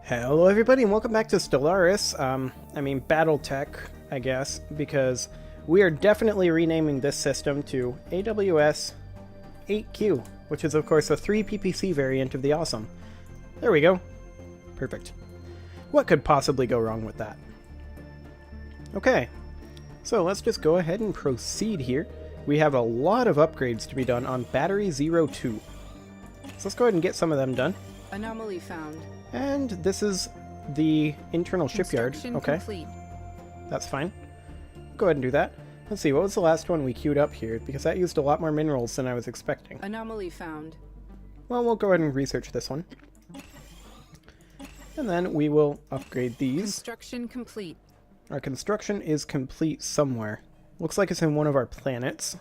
Hello everybody and welcome back to Stellaris, Battletech, I guess, because we are definitely renaming this system to AWS 8Q, which is of course a 3 PPC variant of the awesome. There we go. Perfect. What could possibly go wrong with that? Okay, so let's just go ahead and proceed here. We have a lot of upgrades to be done on Battery 02. So let's go ahead and get some of them done. Anomaly found. And this is the internal shipyard. Okay, complete. That's fine. Go ahead and do that. Let's see, what was the last one we queued up here? Because that used a lot more minerals than I was expecting. Anomaly found. Well, we'll go ahead and research this one. And then we will upgrade these. Construction complete. Our construction is complete somewhere. Looks like it's in one of our planets.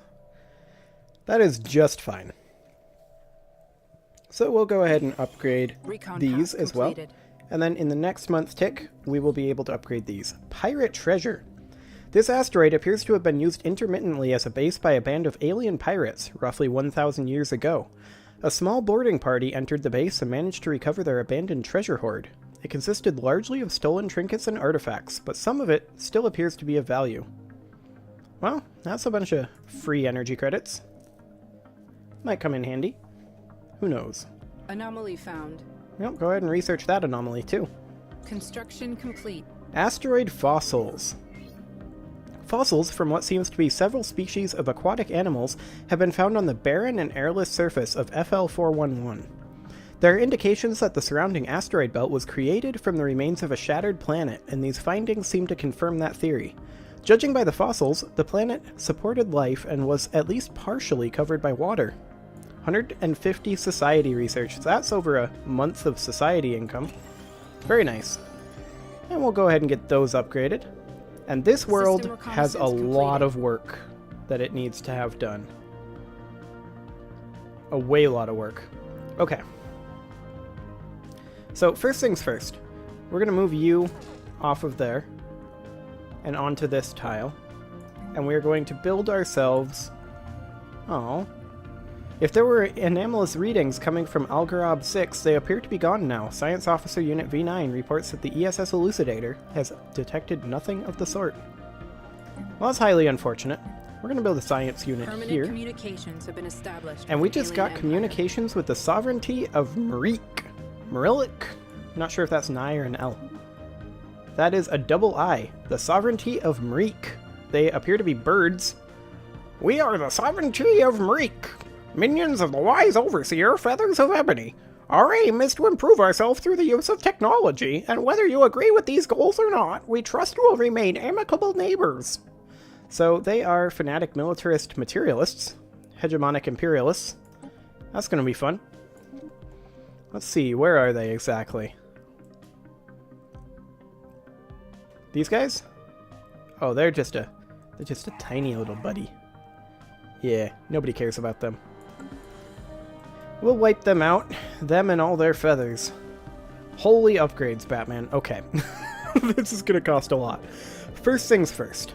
That is just fine. So we'll go ahead and upgrade these as well. And then in the next month tick, we will be able to upgrade these. Pirate Treasure. This asteroid appears to have been used intermittently as a base by a band of alien pirates, roughly 1,000 years ago. A small boarding party entered the base and managed to recover their abandoned treasure hoard. It consisted largely of stolen trinkets and artifacts, but some of it still appears to be of value. Well, that's a bunch of free energy credits. Might come in handy. Who knows? Anomaly found. Yep, go ahead and research that anomaly too. Construction complete. Asteroid fossils. Fossils from what seems to be several species of aquatic animals have been found on the barren and airless surface of FL411. There are indications that the surrounding asteroid belt was created from the remains of a shattered planet, and these findings seem to confirm that theory. Judging by the fossils, the planet supported life and was at least partially covered by water. 150 society research. That's over a month of society income. Very nice. And we'll go ahead and get those upgraded. And this world has a lot of work that it needs to have done. A way lot of work. Okay. So first things first. We're going to move you off of there and onto this tile. And we're going to build ourselves... Oh... If there were anomalous readings coming from Algarab 6, they appear to be gone now. Science Officer Unit V9 reports that the ESS Elucidator has detected nothing of the sort. Well, that's highly unfortunate. We're going to build a science unit here. Communications have been established. And we just got communications with the sovereignty of Mariq. Marilik? Not sure if that's an I or an L. That is a double I. The sovereignty of Mariq. They appear to be birds. We are the sovereignty of Mariq. Minions of the wise overseer, Feathers of Ebony. Our aim is to improve ourselves through the use of technology, and whether you agree with these goals or not, we trust you will remain amicable neighbors. So they are fanatic militarist materialists, hegemonic imperialists. That's going to be fun. Let's see, where are they exactly? These guys? Oh, they're just a tiny little buddy. Yeah, nobody cares about them. We'll wipe them out, them and all their feathers. Holy upgrades, Batman. Okay. This is gonna cost a lot. First things first.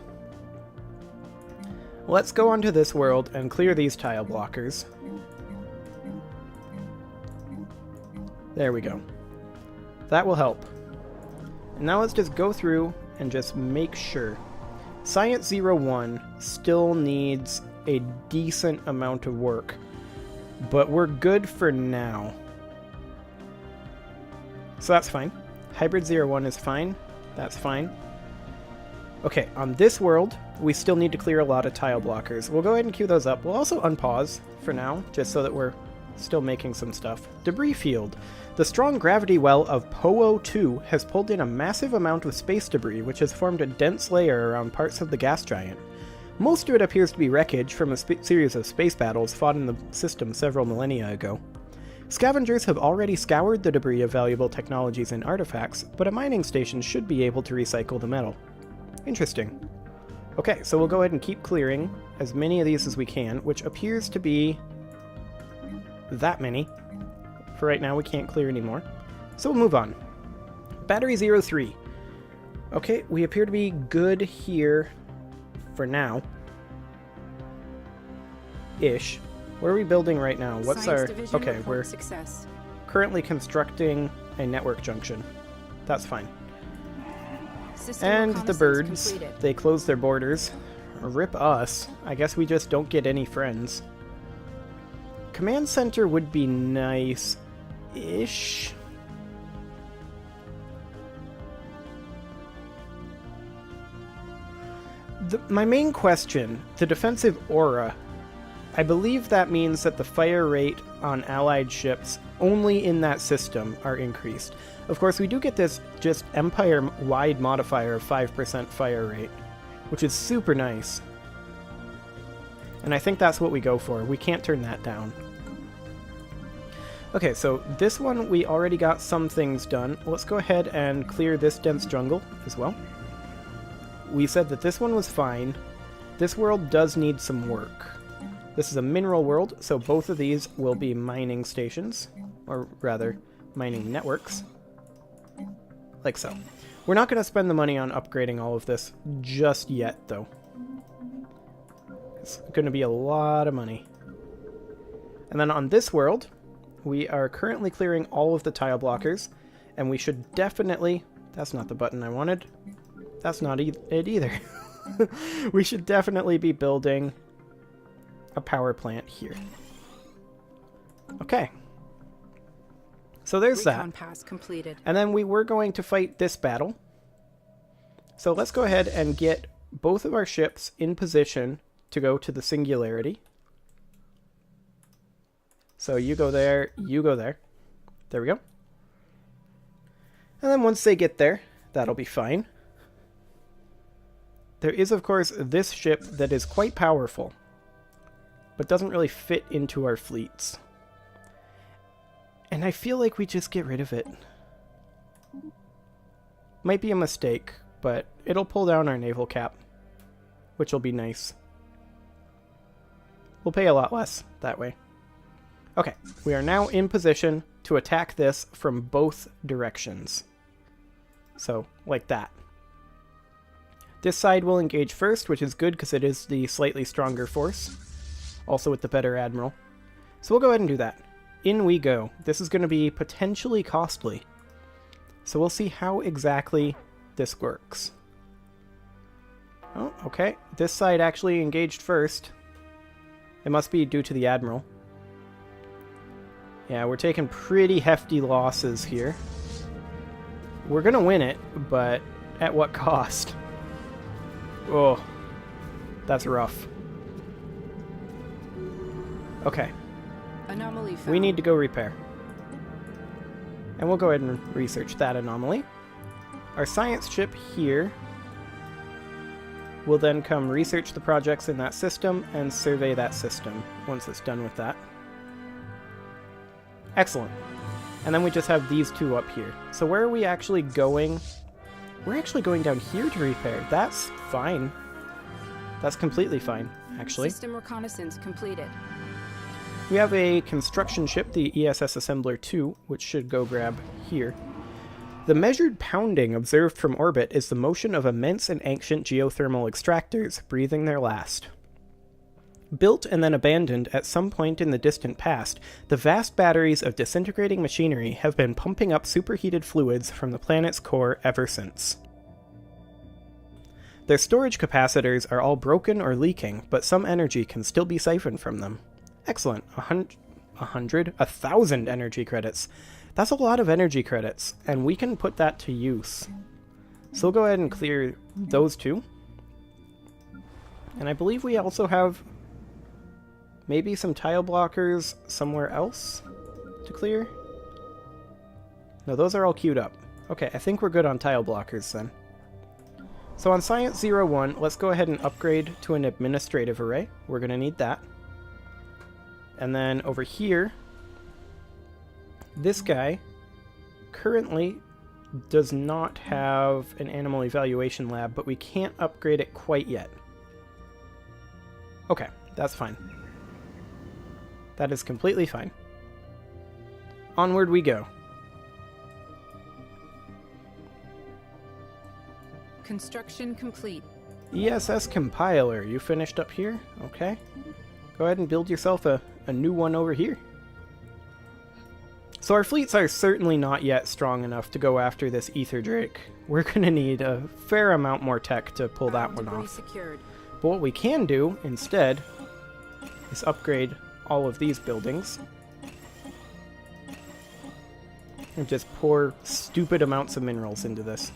Let's go onto this world and clear these tile blockers. There we go. That will help. And now let's just go through and just make sure. Science 01 still needs a decent amount of work. But we're good for now. So that's fine. Hybrid 01 is fine. That's fine. Okay, on this world, we still need to clear a lot of tile blockers. We'll go ahead and queue those up. We'll also unpause for now, just so that we're still making some stuff. Debris field. The strong gravity well of PO2 has pulled in a massive amount of space debris, which has formed a dense layer around parts of the gas giant. Most of it appears to be wreckage from a series of space battles fought in the system several millennia ago. Scavengers have already scoured the debris of valuable technologies and artifacts, but a mining station should be able to recycle the metal. Interesting. Okay, so we'll go ahead and keep clearing as many of these as we can, which appears to be that many. For right now, we can't clear anymore. So we'll move on. Battery 03. Okay, we appear to be good here for now. Ish. What are we building right now? What's our... Okay, we're currently constructing a network junction. That's fine. System And the reconnaissance birds, completed. they close their borders. Rip us. I guess we just don't get any friends. Command center would be nice-ish. My main question, the defensive aura, I believe that means that the fire rate on allied ships only in that system are increased. Of course, we do get this just Empire-wide modifier of 5% fire rate, which is super nice. And I think that's what we go for. We can't turn that down. Okay, so this one we already got some things done. Let's go ahead and clear this dense jungle as well. We said that this one was fine. This world does need some work. This is a mineral world, so both of these will be mining stations, or rather, mining networks. Like so. We're not going to spend the money on upgrading all of this just yet, though. It's going to be a lot of money. And then on this world, we are currently clearing all of the tile blockers, and we should definitely... That's not the button I wanted. That's not it either. We should definitely be building a power plant here. Okay. So there's Recon that. pass completed. And then we were going to fight this battle. So let's go ahead and get both of our ships in position to go to the Singularity. So you go there, you go there. There we go. And then once they get there, that'll be fine. There is, of course, this ship that is quite powerful, but doesn't really fit into our fleets. And I feel like we just get rid of it. Might be a mistake, but it'll pull down our naval cap, which will be nice. We'll pay a lot less that way. Okay, we are now in position to attack this from both directions. So, like that. This side will engage first, which is good because it is the slightly stronger force. Also with the better admiral. So we'll go ahead and do that. In we go. This is going to be potentially costly. So we'll see how exactly this works. Oh, okay. This side actually engaged first. It must be due to the admiral. Yeah, we're taking pretty hefty losses here. We're going to win it, but at what cost? Oh, that's rough. Okay. Anomaly found. We need to go repair. And we'll go ahead and research that anomaly. Our science ship here will then come research the projects in that system and survey that system once it's done with that. Excellent. And then we just have these two up here. So where are we actually going? We're actually going down here to repair. That's fine. That's completely fine, actually. System reconnaissance completed. We have a construction ship, the ESS Assembler 2, which should go grab here. The measured pounding observed from orbit is the motion of immense and ancient geothermal extractors breathing their last. Built and then abandoned at some point in the distant past, the vast batteries of disintegrating machinery have been pumping up superheated fluids from the planet's core ever since. Their storage capacitors are all broken or leaking, but some energy can still be siphoned from them. Excellent. 1,000 energy credits. That's a lot of energy credits, and we can put that to use. So we'll go ahead and clear those two. And I believe we also have maybe some tile blockers somewhere else to clear. No, those are all queued up. Okay, I think we're good on tile blockers then. So on Science 01, let's go ahead and upgrade to an administrative array. We're going to need that. And then over here, this guy currently does not have an animal evaluation lab, but we can't upgrade it quite yet. Okay, that's fine. That is completely fine. Onward we go. Construction complete. ESS compiler, you finished up here? Okay. Go ahead and build yourself a new one over here. So our fleets are certainly not yet strong enough to go after this Ether Drake. We're going to need a fair amount more tech to pull that one off. Secured. But what we can do instead is upgrade all of these buildings and just pour stupid amounts of minerals into this.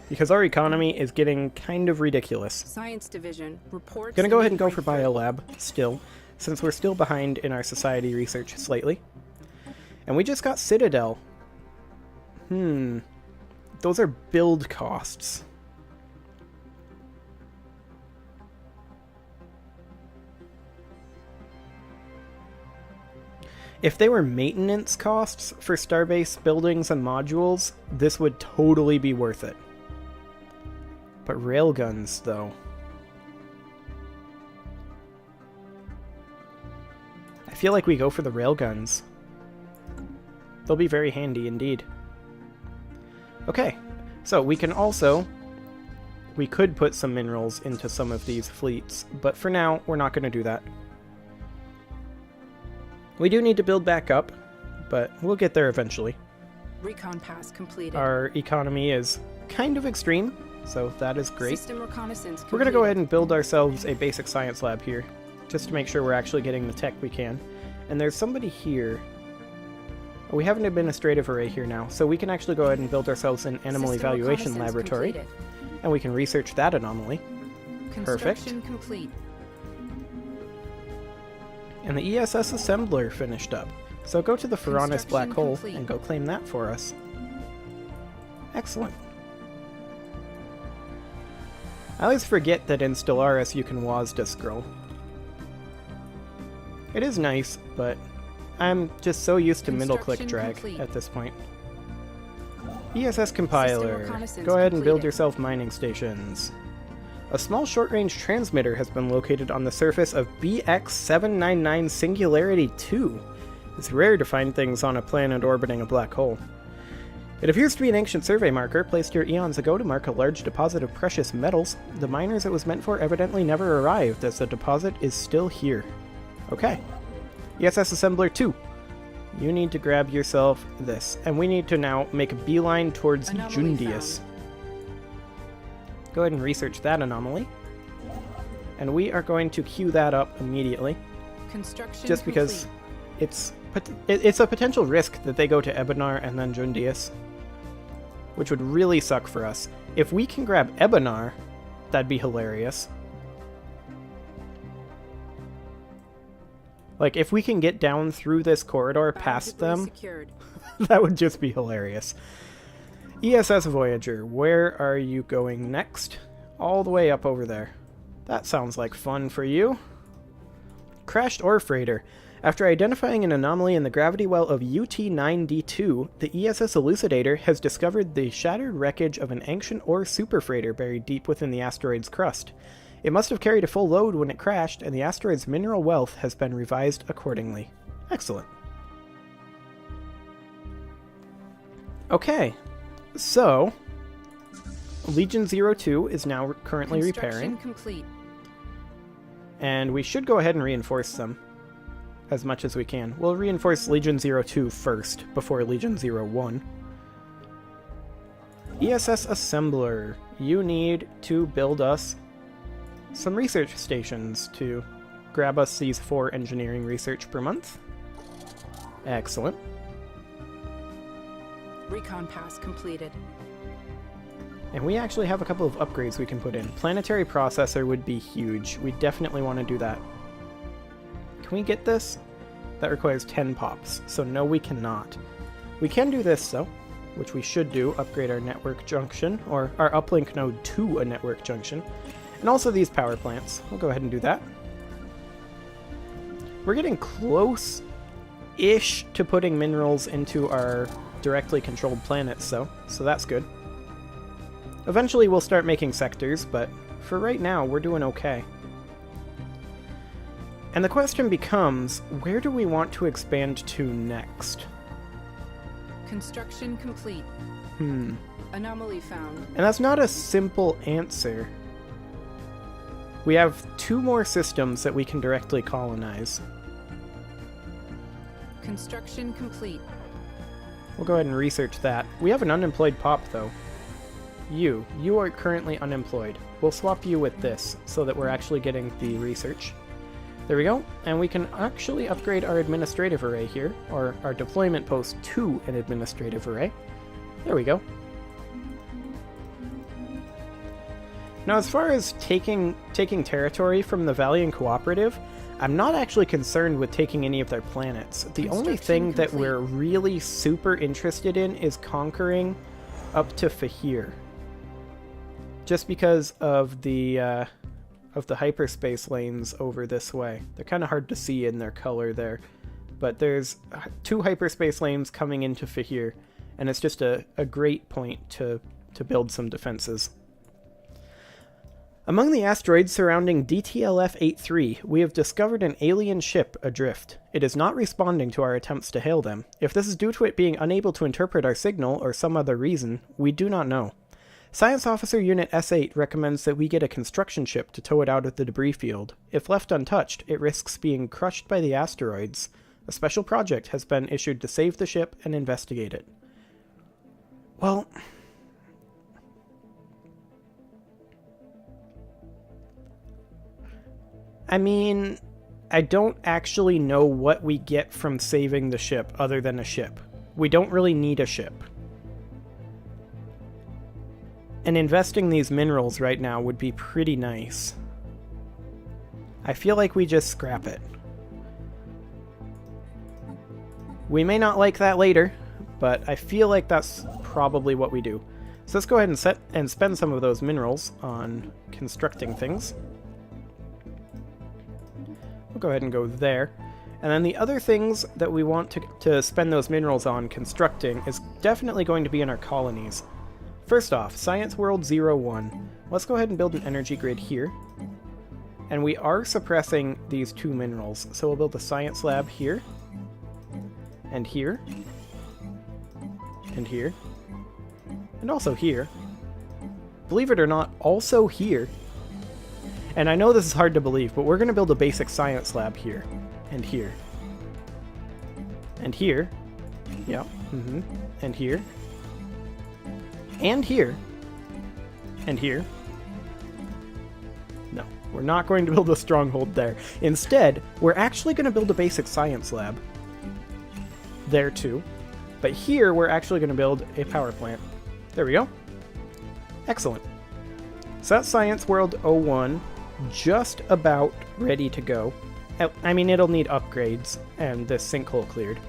Because our economy is getting kind of ridiculous. Science division reports. Gonna go ahead and go for Biolab still, since we're still behind in our society research slightly. And we just got Citadel. Those are build costs. If they were maintenance costs for Starbase buildings and modules, this would totally be worth it. But railguns, though. I feel like we go for the railguns. They'll be very handy indeed. Okay, so we can also... We could put some minerals into some of these fleets, but for now, we're not going to do that. We do need to build back up, but we'll get there eventually. Recon pass completed. Our economy is kind of extreme, so that is great. System reconnaissance We're going to go ahead and build ourselves a basic science lab here, just to make sure we're actually getting the tech we can. And there's somebody here. We have an administrative array here now, so we can actually go ahead and build ourselves an animal System evaluation reconnaissance laboratory, completed. and we can research that anomaly. Construction complete. And the ESS assembler finished up. So go to the Furanis black Construction hole complete. and go claim that for us. Excellent. I always forget that in Stellaris you can WASD scroll. It is nice, but I'm just so used to middle click drag complete. at this point. ESS compiler. reconnaissance Go ahead and build completed. yourself mining stations. A small short-range transmitter has been located on the surface of BX799 Singularity 2. It's rare to find things on a planet orbiting a black hole. It appears to be an ancient survey marker placed here eons ago to mark a large deposit of precious metals. The miners it was meant for evidently never arrived, as the deposit is still here. Okay. ESS Assembler 2. You need to grab yourself this, and we need to now make a beeline towards Anomaly Jundius. found. Go ahead and research that anomaly. And we are going to queue that up immediately, Construction just because complete. it's a potential risk that they go to Ebenar and then Jundius, which would really suck for us. If we can grab Ebenar, that'd be hilarious. Like, if we can get down through this corridor past them, Secured. that would just be hilarious. ESS Voyager, where are you going next? All the way up over there. That sounds like fun for you. Crashed ore freighter. After identifying an anomaly in the gravity well of UT9D2, the ESS Elucidator has discovered the shattered wreckage of an ancient ore superfreighter buried deep within the asteroid's crust. It must have carried a full load when it crashed, and the asteroid's mineral wealth has been revised accordingly. Excellent. Okay, so Legion 02 is now currently repairing, Complete. and we should go ahead and reinforce them as much as we can. We'll reinforce Legion 02 first, before Legion 01. ESS Assembler, you need to build us some research stations to grab us these 4 engineering research per month. Excellent. Recon pass completed. And we actually have a couple of upgrades we can put in. Planetary processor would be huge. We definitely want to do that. Can we get this? That requires 10 pops, so no, we cannot. We can do this, though, which we should do, upgrade our network junction, or our uplink node to a network junction, and also these power plants. We'll go ahead and do that. We're getting close-ish to putting minerals into our directly controlled planets, though, so that's good. Eventually we'll start making sectors, but for right now, we're doing okay. And the question becomes, where do we want to expand to next? Construction complete. Anomaly found. And that's not a simple answer. We have 2 more systems that we can directly colonize. Construction complete. We'll go ahead and research that. We have an unemployed pop, though. You are currently unemployed. We'll swap you with this, so that we're actually getting the research. There we go, and we can actually upgrade our administrative array here, or our deployment post to an administrative array. There we go. Now, as far as taking territory from the Valiant Cooperative, I'm not actually concerned with taking any of their planets. The only thing that we're really super interested in is conquering up to Fahir. Just because of the hyperspace lanes over this way. They're kind of hard to see in their color there. But there's 2 hyperspace lanes coming into Fahir, and it's just a great point to build some defenses. Among the asteroids surrounding DTLF-83, we have discovered an alien ship adrift. It is not responding to our attempts to hail them. If this is due to it being unable to interpret our signal or some other reason, we do not know. Science Officer Unit S8 recommends that we get a construction ship to tow it out of the debris field. If left untouched, it risks being crushed by the asteroids. A special project has been issued to save the ship and investigate it. Well, I mean, I don't actually know what we get from saving the ship other than a ship. We don't really need a ship. And investing these minerals right now would be pretty nice. I feel like we just scrap it. We may not like that later, but I feel like that's probably what we do. So let's go ahead and spend some of those minerals on constructing things. We'll go ahead and go there. And then the other things that we want to spend those minerals on constructing is definitely going to be in our colonies. First off, Science World 01. Let's go ahead and build an energy grid here. And we are suppressing these 2 minerals, so we'll build a science lab here, and here, and here, and also here. Believe it or not, also here. And I know this is hard to believe, but we're going to build a basic science lab here, and here, and here, yeah, and here, and here, and here. No, we're not going to build a stronghold there. Instead, we're actually going to build a basic science lab there too. But here, we're actually going to build a power plant. There we go. Excellent. So that's Science World 01. Just about ready to go. I mean, it'll need upgrades, and this sinkhole cleared.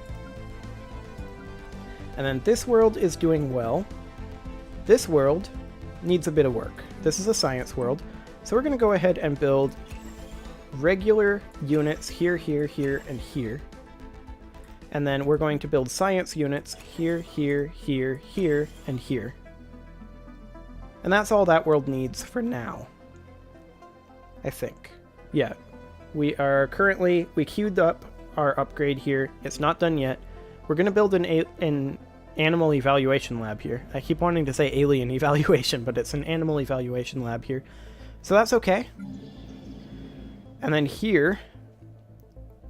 And then this world is doing well. This world needs a bit of work. This is a science world, so we're going to go ahead and build regular units here, here, here, and here. And then we're going to build science units here, here, here, here, and here. And that's all that world needs for now. I think. Yeah. We queued up our upgrade here. It's not done yet. We're going to build an animal evaluation lab here. I keep wanting to say alien evaluation, but it's an animal evaluation lab here. So that's okay. And then here,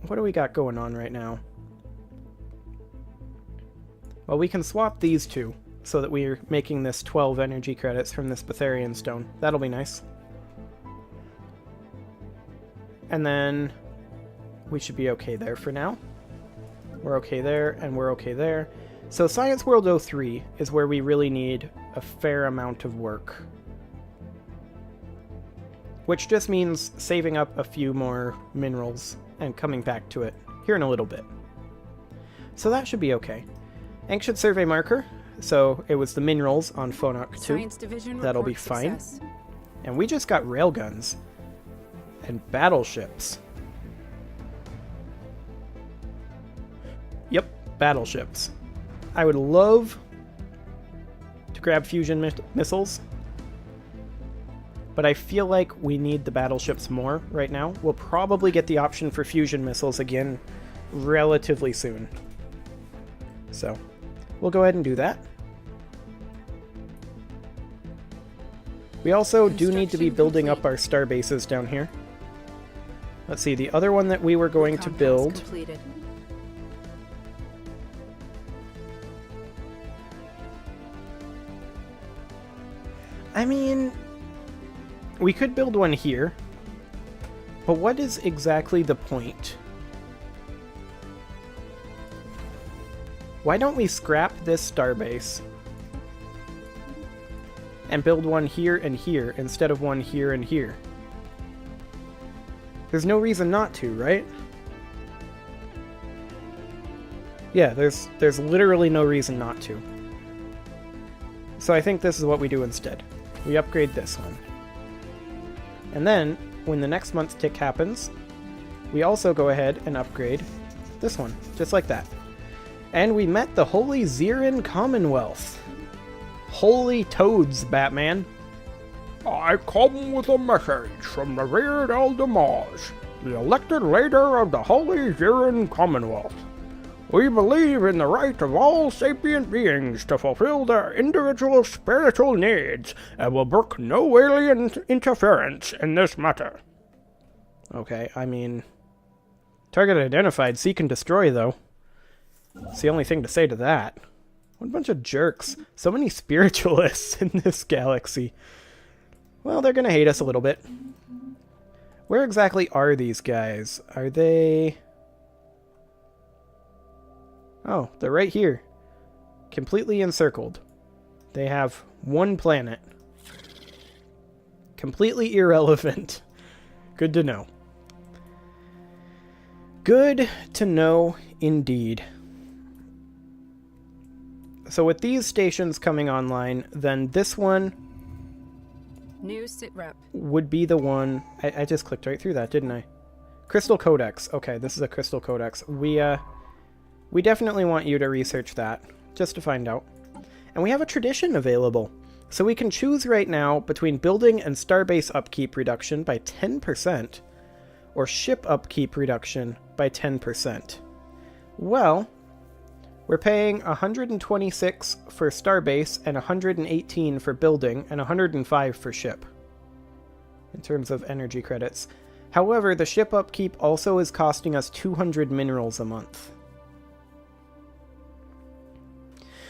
what do we got going on right now? Well, we can swap these 2 so that we're making this 12 energy credits from this Betharian stone. That'll be nice. And then we should be okay there for now. We're okay there, and we're okay there. So Science World 03 is where we really need a fair amount of work. Which just means saving up a few more minerals and coming back to it here in a little bit. So that should be okay. Ancient Survey Marker. So it was the minerals on Phonak 2. That'll be fine. Success. And we just got railguns. And battleships. Yep, battleships. I would love to grab fusion missiles, but I feel like we need the battleships more right now. We'll probably get the option for fusion missiles again relatively soon. So, we'll go ahead and do that. We also do need to be building up our star bases down here. Let's see, the other one that we were going to build I mean, we could build one here, but what is exactly the point? Why don't we scrap this starbase and build one here and here instead of one here and here? There's no reason not to, right? Yeah, there's literally no reason not to. So I think this is what we do instead. We upgrade this one. And then, when the next month tick happens, we also go ahead and upgrade this one, just like that. And we met the Holy Zirin Commonwealth. Holy toads, Batman. I come with a message from the revered Eldamage, the elected leader of the Holy Zirin Commonwealth. We believe in the right of all sapient beings to fulfill their individual spiritual needs, and will brook no alien interference in this matter. Okay, I mean... Target identified, seek and destroy, though. It's the only thing to say to that. What a bunch of jerks. So many spiritualists in this galaxy. Well, they're gonna hate us a little bit. Where exactly are these guys? Are they... Oh, they're right here. Completely encircled. They have one planet. Completely irrelevant. Good to know. Good to know indeed. So with these stations coming online, then this one New sitrep would be the one... I just clicked right through that, didn't I? Crystal Codex. Okay, this is a Crystal Codex. We definitely want you to research that, just to find out. And we have a tradition available. So we can choose right now between building and starbase upkeep reduction by 10%, or ship upkeep reduction by 10%. Well, we're paying 126 for starbase and 118 for building and 105 for ship, in terms of energy credits. However, the ship upkeep also is costing us 200 minerals a month.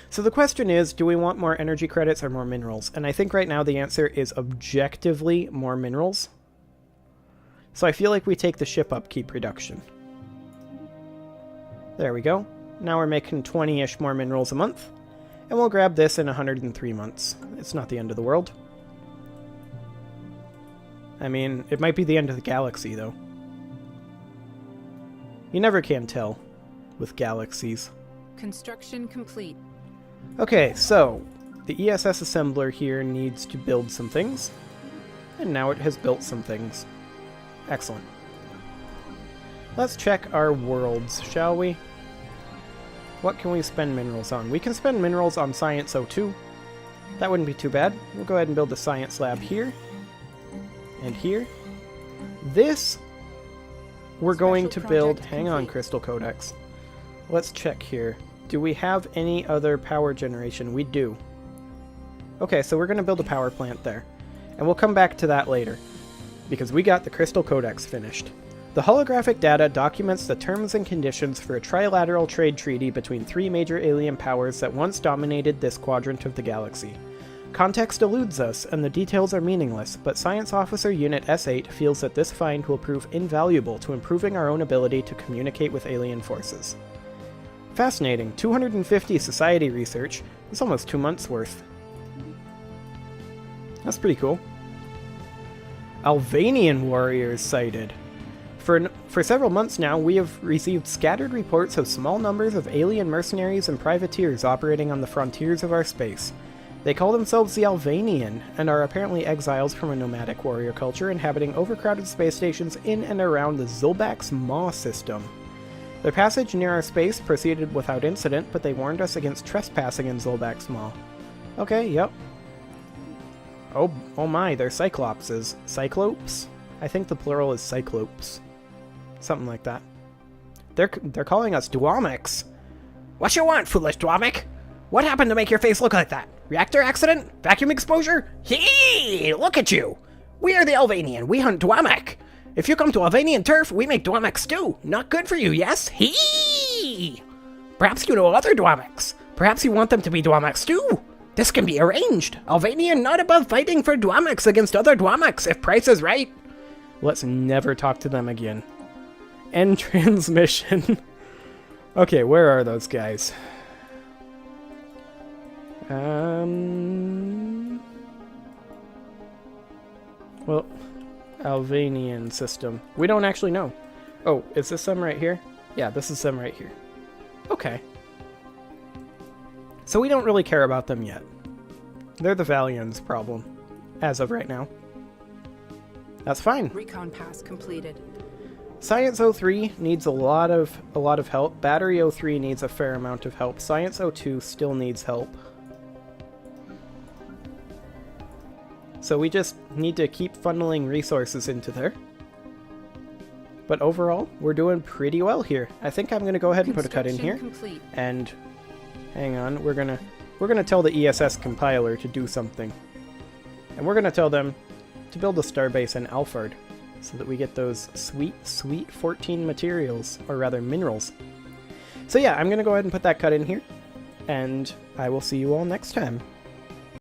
So the question is, do we want more energy credits or more minerals? And I think right now the answer is objectively more minerals. So I feel like we take the ship upkeep reduction. There we go. Now we're making 20-ish more minerals a month. And we'll grab this in 103 months. It's not the end of the world. I mean, it might be the end of the galaxy, though. You never can tell with galaxies. construction complete. Okay, so the ESS assembler here needs to build some things, and now it has built some things. Excellent. Let's check our worlds, shall we? What can we spend minerals on? We can spend minerals on Science 02. That wouldn't be too bad. We'll go ahead and build a science lab here, and here. This, we're going to build... Hang on, Crystal Codex. Let's check here. Do we have any other power generation? We do. Okay, so we're going to build a power plant there. And we'll come back to that later, because we got the Crystal Codex finished. The holographic data documents the terms and conditions for a trilateral trade treaty between three major alien powers that once dominated this quadrant of the galaxy. Context eludes us, and the details are meaningless, but Science Officer Unit S8 feels that this find will prove invaluable to improving our own ability to communicate with alien forces. Fascinating. 250 society research. It's almost 2 months worth. That's pretty cool. Albanian warriors sighted. For several months now, we have received scattered reports of small numbers of alien mercenaries and privateers operating on the frontiers of our space. They call themselves the Albanian, and are apparently exiles from a nomadic warrior culture inhabiting overcrowded space stations in and around the Zolbax Maw system. Their passage near our space proceeded without incident, but they warned us against trespassing in Zolbax Maw. Okay, yep. Oh my, they're Cyclopses. Cyclopes? I think the plural is Cyclopes. Something like that. They're calling us Dwamics. What you want, foolish Dwamic? What happened to make your face look like that? Reactor accident? Vacuum exposure? Hee! Look at you! We are the Albanian. We hunt Dwamic. If you come to Albanian turf, we make Dwamic stew. Not good for you, yes? Hee! Perhaps you know other Dwamics. Perhaps you want them to be Dwamic stew. This can be arranged. Albanian not above fighting for Dwamics against other Dwamics if price is right. Let's never talk to them again. End transmission. Okay, where are those guys? Well, Albanian system. We don't actually know. Oh, is this them right here? Yeah, this is them right here. Okay. So we don't really care about them yet. They're the Valian's problem, as of right now. That's fine. Recon pass completed. Science 03 needs a lot of help. Battery 03 needs a fair amount of help. Science 02 still needs help. So we just need to keep funneling resources into there. But overall, we're doing pretty well here. I think I'm going to go ahead and put a cut in here. Complete. And hang on, we're gonna tell the ESS compiler to do something. And we're gonna tell them to build a starbase in Alphard so that we get those sweet, sweet 14 materials, or rather minerals. So yeah, I'm gonna go ahead and put that cut in here, and I will see you all next time.